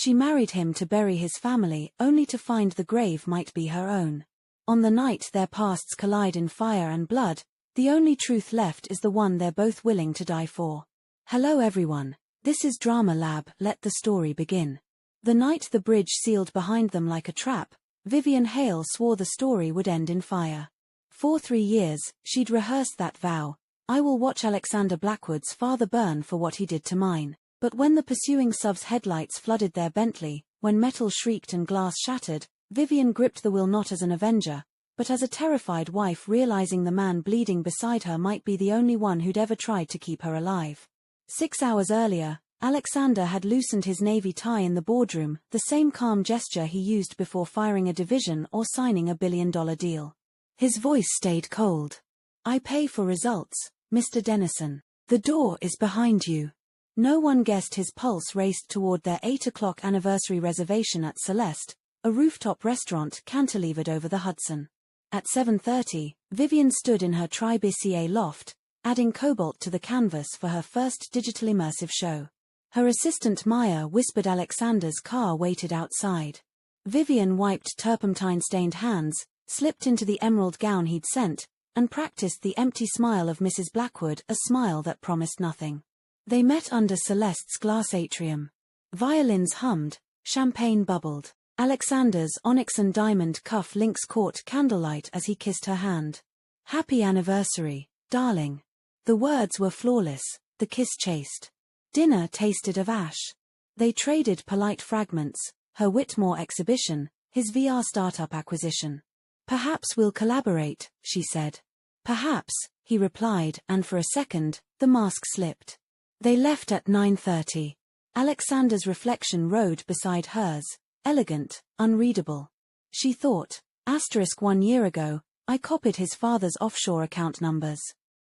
She married him to bury his family, only to find the grave might be her own. On the night their pasts collide in fire and blood, the only truth left is the one they're both willing to die for. Hello everyone. This is Drama Lab, let the story begin. The night the bridge sealed behind them like a trap, Vivian Hale swore the story would end in fire. For 3 years, she'd rehearsed that vow. I will watch Alexander Blackwood's father burn for what he did to mine. But when the pursuing SUV's headlights flooded their Bentley, when metal shrieked and glass shattered, Vivian gripped the wheel not as an avenger, but as a terrified wife realizing the man bleeding beside her might be the only one who'd ever tried to keep her alive. 6 hours earlier, Alexander had loosened his navy tie in the boardroom, the same calm gesture he used before firing a division or signing a billion-dollar deal. His voice stayed cold. I pay for results, Mr. Dennison. The door is behind you. No one guessed his pulse raced toward their 8 o'clock anniversary reservation at Celeste, a rooftop restaurant cantilevered over the Hudson. At 7:30, Vivian stood in her Tribe-CA loft, adding cobalt to the canvas for her first digital immersive show. Her assistant Maya whispered Alexander's car waited outside. Vivian wiped turpentine-stained hands, slipped into the emerald gown he'd sent, and practiced the empty smile of Mrs. Blackwood, a smile that promised nothing. They met under Celeste's glass atrium. Violins hummed, champagne bubbled. Alexander's onyx and diamond cuff links caught candlelight as he kissed her hand. Happy anniversary, darling. The words were flawless, the kiss chaste. Dinner tasted of ash. They traded polite fragments, her Whitmore exhibition, his VR startup acquisition. Perhaps we'll collaborate, she said. Perhaps, he replied, and for a second, the mask slipped. They left at 9:30. Alexander's reflection rode beside hers, elegant, unreadable. She thought, *1 year ago, I copied his father's offshore account numbers.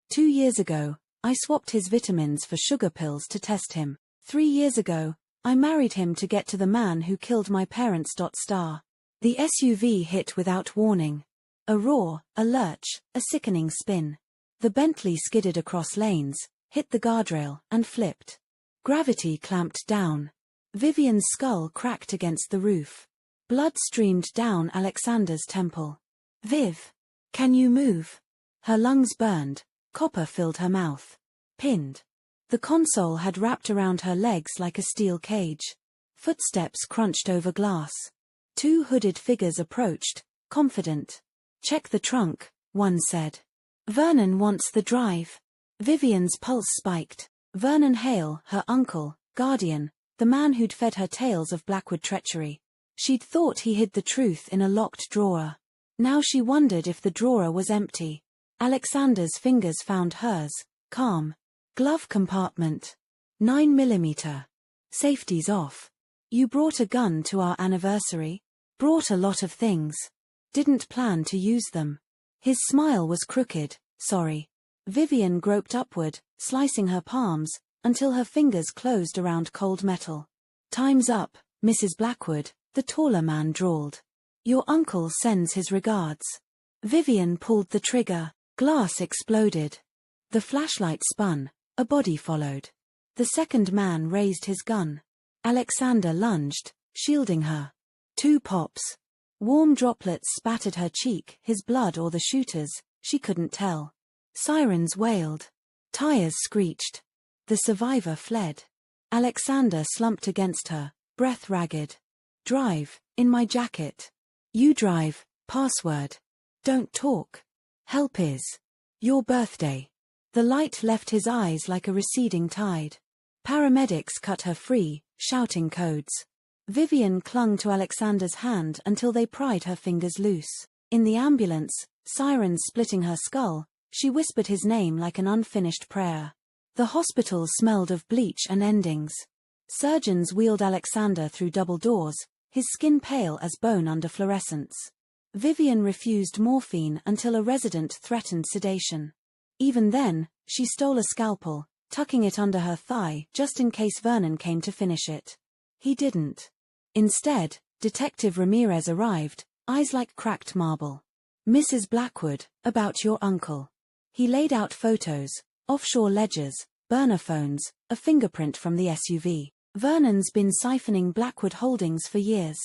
2 years ago, I swapped his vitamins for sugar pills to test him. 3 years ago, I married him to get to the man who killed my parents. Star. The SUV hit without warning. A roar, a lurch, a sickening spin. The Bentley skidded across lanes, hit the guardrail, and flipped. Gravity clamped down. Vivian's skull cracked against the roof. Blood streamed down Alexander's temple. Viv, can you move? Her lungs burned. Copper filled her mouth. Pinned. The console had wrapped around her legs like a steel cage. Footsteps crunched over glass. 2 hooded figures approached, confident. Check the trunk, one said. Vernon wants the drive. Vivian's pulse spiked. Vernon Hale, her uncle, guardian, the man who'd fed her tales of Blackwood treachery. She'd thought he hid the truth in a locked drawer. Now she wondered if the drawer was empty. Alexander's fingers found hers, calm. Glove compartment. 9mm. Safety's off. You brought a gun to our anniversary? Brought a lot of things. Didn't plan to use them. His smile was crooked, sorry. Vivian groped upward, slicing her palms, until her fingers closed around cold metal. Time's up, Mrs. Blackwood, the taller man drawled. Your uncle sends his regards. Vivian pulled the trigger. Glass exploded. The flashlight spun. A body followed. The second man raised his gun. Alexander lunged, shielding her. 2 pops. Warm droplets spattered her cheek, his blood or the shooter's, she couldn't tell. Sirens wailed. Tires screeched. The survivor fled. Alexander slumped against her, breath ragged. Drive, in my jacket. You drive, password. Don't talk. Help is. Your birthday. The light left his eyes like a receding tide. Paramedics cut her free, shouting codes. Vivian clung to Alexander's hand until they pried her fingers loose. In the ambulance, sirens splitting her skull, she whispered his name like an unfinished prayer. The hospital smelled of bleach and endings. Surgeons wheeled Alexander through double doors, his skin pale as bone under fluorescence. Vivian refused morphine until a resident threatened sedation. Even then, she stole a scalpel, tucking it under her thigh just in case Vernon came to finish it. He didn't. Instead, Detective Ramirez arrived, eyes like cracked marble. Mrs. Blackwood, about your uncle. He laid out photos, offshore ledgers, burner phones, a fingerprint from the SUV. Vernon's been siphoning Blackwood Holdings for years.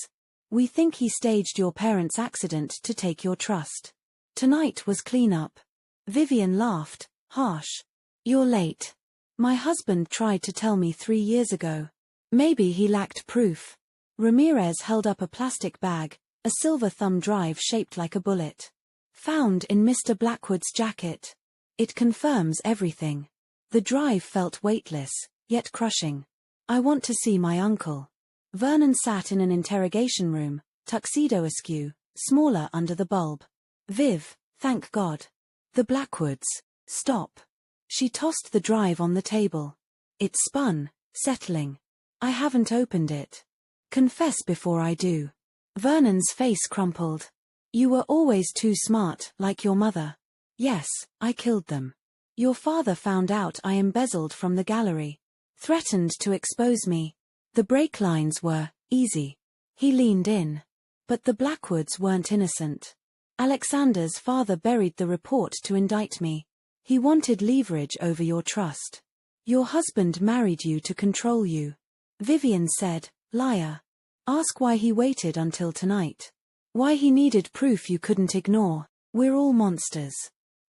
We think he staged your parents' accident to take your trust. Tonight was clean-up. Vivian laughed, harsh. You're late. My husband tried to tell me 3 years ago. Maybe he lacked proof. Ramirez held up a plastic bag, a silver thumb drive shaped like a bullet. Found in Mr. Blackwood's jacket. It confirms everything. The drive felt weightless, yet crushing. I want to see my uncle. Vernon sat in an interrogation room, tuxedo askew, smaller under the bulb. Viv, thank God. The Blackwoods. Stop. She tossed the drive on the table. It spun, settling. I haven't opened it. Confess before I do. Vernon's face crumpled. You were always too smart, like your mother. Yes, I killed them. Your father found out I embezzled from the gallery. Threatened to expose me. The brake lines were easy. He leaned in. But the Blackwoods weren't innocent. Alexander's father buried the report to indict me. He wanted leverage over your trust. Your husband married you to control you. Vivian said, liar. Ask why he waited until tonight. Why he needed proof you couldn't ignore. We're all monsters.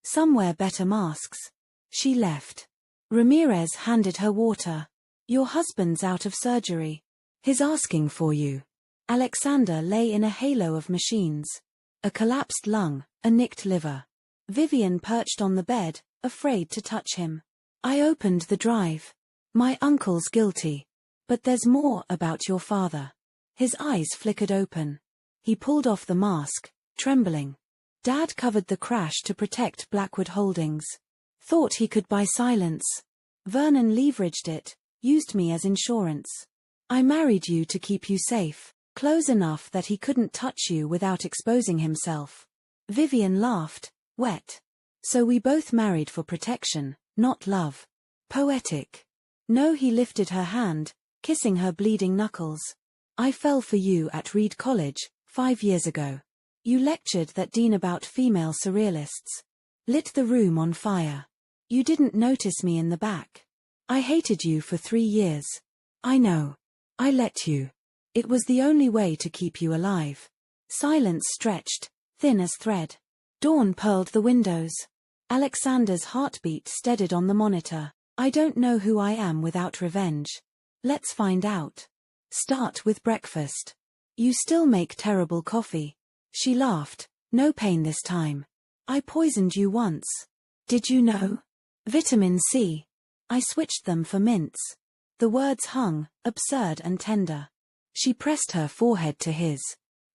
Some wear better masks. She left. Ramirez handed her water. Your husband's out of surgery. He's asking for you. Alexander lay in a halo of machines. A collapsed lung, a nicked liver. Vivian perched on the bed, afraid to touch him. I opened the drive. My uncle's guilty. But there's more about your father. His eyes flickered open. He pulled off the mask, trembling. Dad covered the crash to protect Blackwood Holdings. Thought he could buy silence. Vernon leveraged it, used me as insurance. I married you to keep you safe, close enough that he couldn't touch you without exposing himself. Vivian laughed, wet. So we both married for protection, not love. Poetic. No, he lifted her hand, kissing her bleeding knuckles. I fell for you at Reed College, 5 years ago. You lectured that dean about female surrealists. Lit the room on fire. You didn't notice me in the back. I hated you for 3 years. I know. I let you. It was the only way to keep you alive. Silence stretched, thin as thread. Dawn pearled the windows. Alexander's heartbeat steadied on the monitor. I don't know who I am without revenge. Let's find out. Start with breakfast. You still make terrible coffee. She laughed. No pain this time. I poisoned you once. Did you know? Vitamin C. I switched them for mints. The words hung, absurd and tender. She pressed her forehead to his.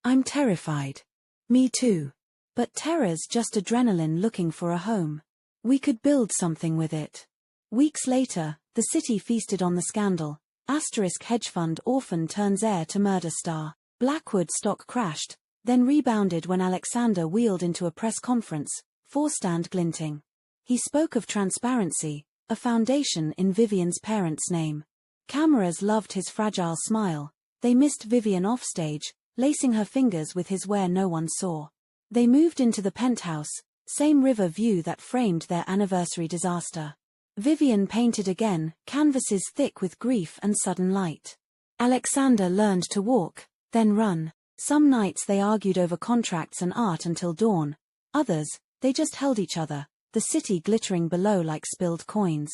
I'm terrified. Me too. But terror's just adrenaline looking for a home. We could build something with it. Weeks later, the city feasted on the scandal. Asterisk hedge fund orphan turns heir to murder star. Blackwood stock crashed, then rebounded when Alexander wheeled into a press conference, forestand glinting. He spoke of transparency, a foundation in Vivian's parents' name. Cameras loved his fragile smile. They missed Vivian offstage, lacing her fingers with his where no one saw. They moved into the penthouse, same river view that framed their anniversary disaster. Vivian painted again, canvases thick with grief and sudden light. Alexander learned to walk, then run. Some nights they argued over contracts and art until dawn. Others, they just held each other, the city glittering below like spilled coins.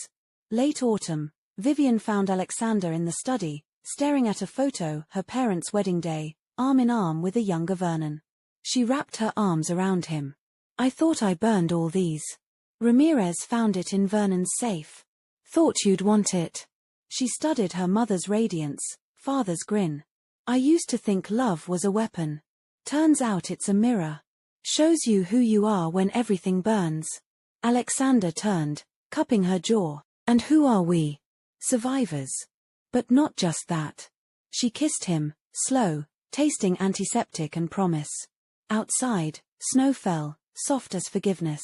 Late autumn, Vivian found Alexander in the study, staring at a photo, her parents' wedding day, arm in arm with a younger Vernon. She wrapped her arms around him. I thought I burned all these. Ramirez found it in Vernon's safe. Thought you'd want it. She studied her mother's radiance, father's grin. I used to think love was a weapon. Turns out it's a mirror. Shows you who you are when everything burns. Alexander turned, cupping her jaw. And who are we? Survivors. But not just that. She kissed him, slow, tasting antiseptic and promise. Outside, snow fell, soft as forgiveness.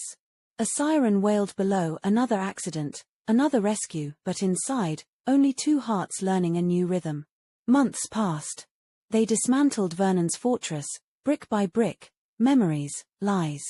A siren wailed below, another accident, another rescue, but inside, only 2 hearts learning a new rhythm. Months passed. They dismantled Vernon's fortress, brick by brick, memories, lies.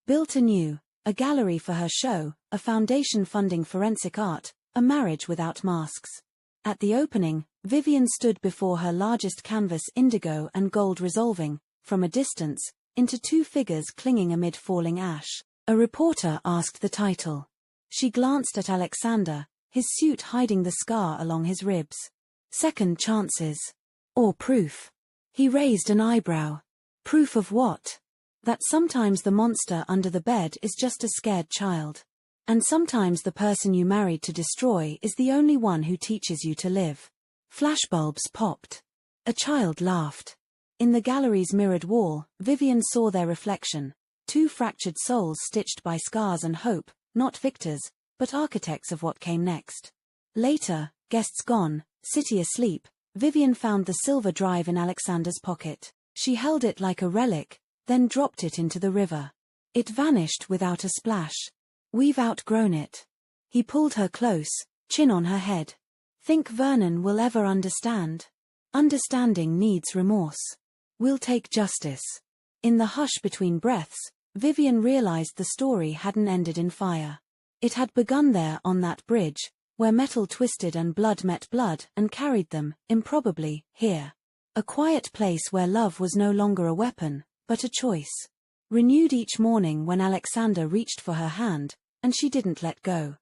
Built anew, a gallery for her show, a foundation funding forensic art, a marriage without masks. At the opening, Vivian stood before her largest canvas, indigo and gold, resolving, from a distance, into two figures clinging amid falling ash. A reporter asked the title. She glanced at Alexander, his suit hiding the scar along his ribs. Second chances. Or proof. He raised an eyebrow. Proof of what? That sometimes the monster under the bed is just a scared child. And sometimes the person you married to destroy is the only one who teaches you to live. Flashbulbs popped. A child laughed. In the gallery's mirrored wall, Vivian saw their reflection. Two fractured souls stitched by scars and hope, not victors, but architects of what came next. Later, guests gone, city asleep, Vivian found the silver drive in Alexander's pocket. She held it like a relic, then dropped it into the river. It vanished without a splash. We've outgrown it. He pulled her close, chin on her head. Think Vernon will ever understand? Understanding needs remorse. We'll take justice. In the hush between breaths, Vivian realized the story hadn't ended in fire. It had begun there on that bridge, where metal twisted and blood met blood and carried them, improbably, here. A quiet place where love was no longer a weapon, but a choice. Renewed each morning when Alexander reached for her hand, and she didn't let go.